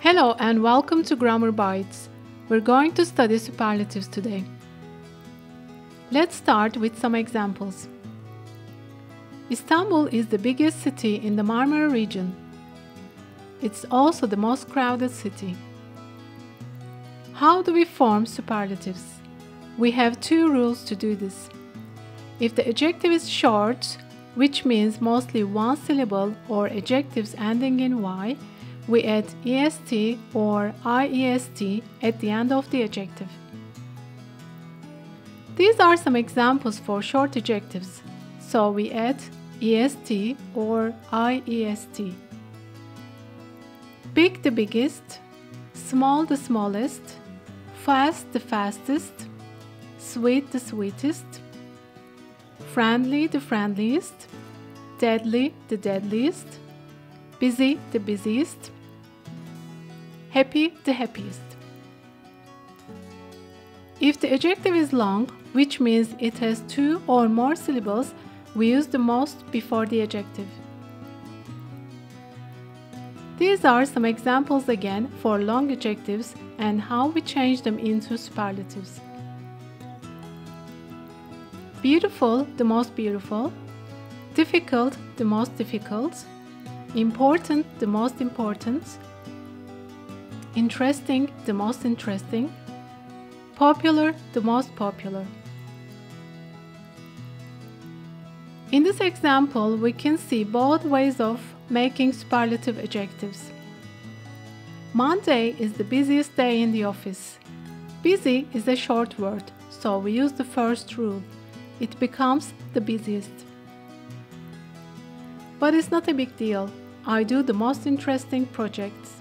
Hello and welcome to Grammar Bites. We're going to study superlatives today. Let's start with some examples. Istanbul is the biggest city in the Marmara region. It's also the most crowded city. How do we form superlatives? We have two rules to do this. If the adjective is short, which means mostly one syllable or adjectives ending in y, we add est or iest at the end of the adjective. These are some examples for short adjectives, so we add est or iest. Big the biggest, small the smallest, fast the fastest, sweet the sweetest, friendly the friendliest, deadly the deadliest, busy the busiest, happy the happiest. If the adjective is long, which means it has two or more syllables, we use the most before the adjective. These are some examples again for long adjectives and how we change them into superlatives. Beautiful, the most beautiful. Difficult, the most difficult. Important, the most important. Interesting, the most interesting. Popular, the most popular. In this example, we can see both ways of making superlative adjectives. Monday is the busiest day in the office. Busy is a short word, so we use the first rule. It becomes the busiest. But it's not a big deal. I do the most interesting projects.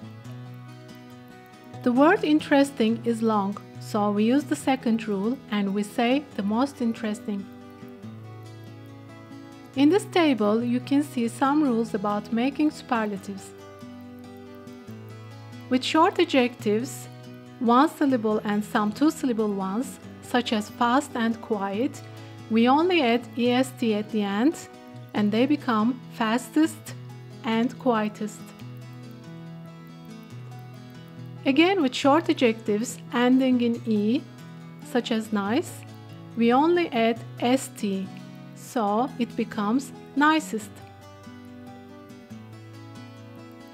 The word interesting is long, so we use the second rule and we say the most interesting. In this table, you can see some rules about making superlatives. With short adjectives, one syllable and some two-syllable ones, such as fast and quiet, we only add est at the end and they become fastest and quietest. Again, with short adjectives ending in e, such as nice, we only add st, so it becomes nicest.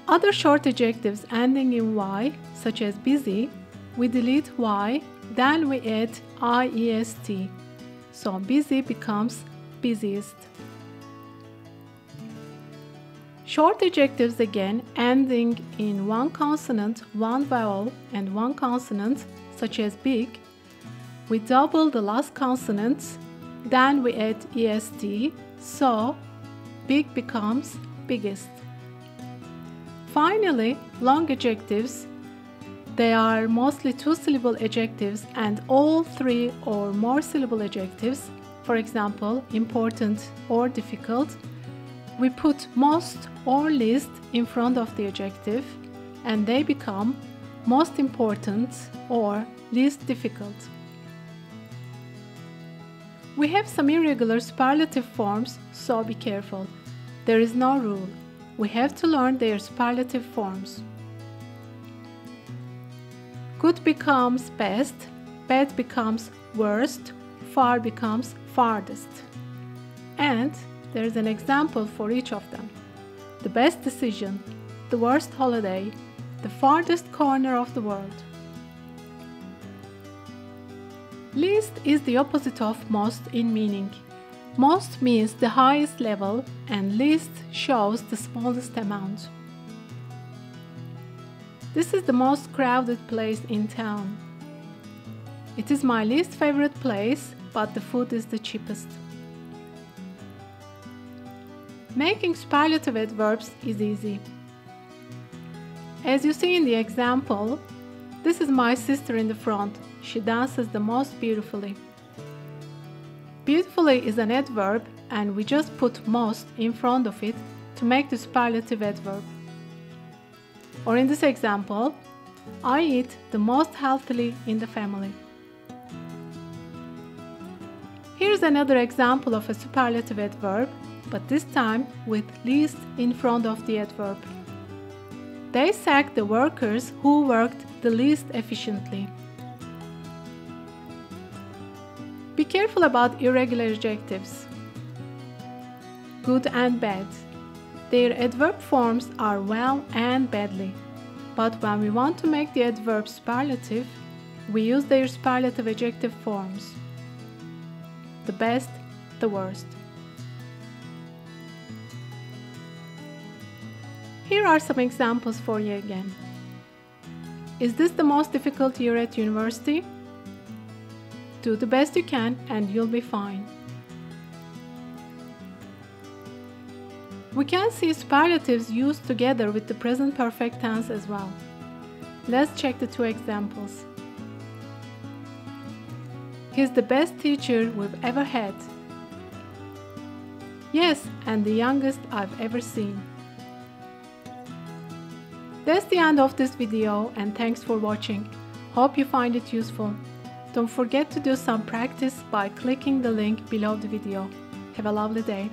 Other short adjectives ending in y, such as busy, we delete y, then we add iest, so busy becomes busiest. Short adjectives again ending in one consonant, one vowel, and one consonant, such as big, we double the last consonant, then we add est, so big becomes biggest. Finally, long adjectives, they are mostly two-syllable adjectives and all three or more syllable adjectives, for example, important or difficult, we put most or least in front of the adjective and they become most important or least difficult. We have some irregular superlative forms, so be careful. There is no rule. We have to learn their superlative forms. Good becomes best, bad becomes worst, far becomes farthest. And there is an example for each of them. The best decision, the worst holiday, the farthest corner of the world. Least is the opposite of most in meaning. Most means the highest level and least shows the smallest amount. This is the most crowded place in town. It is my least favorite place, but the food is the cheapest. Making superlative adverbs is easy. As you see in the example, this is my sister in the front. She dances the most beautifully. Beautifully is an adverb and we just put most in front of it to make the superlative adverb. Or in this example, I eat the most healthily in the family. Here's another example of a superlative adverb, but this time with least in front of the adverb. They sacked the workers who worked the least efficiently. Be careful about irregular adjectives. Good and bad. Their adverb forms are well and badly. But when we want to make the adverb superlative, we use their superlative adjective forms. The best, the worst. Here are some examples for you again. Is this the most difficult year at university? Do the best you can and you'll be fine. We can see superlatives used together with the present perfect tense as well. Let's check the two examples. He's the best teacher we've ever had. Yes, and the youngest I've ever seen. That's the end of this video, and thanks for watching. Hope you find it useful. Don't forget to do some practice by clicking the link below the video. Have a lovely day.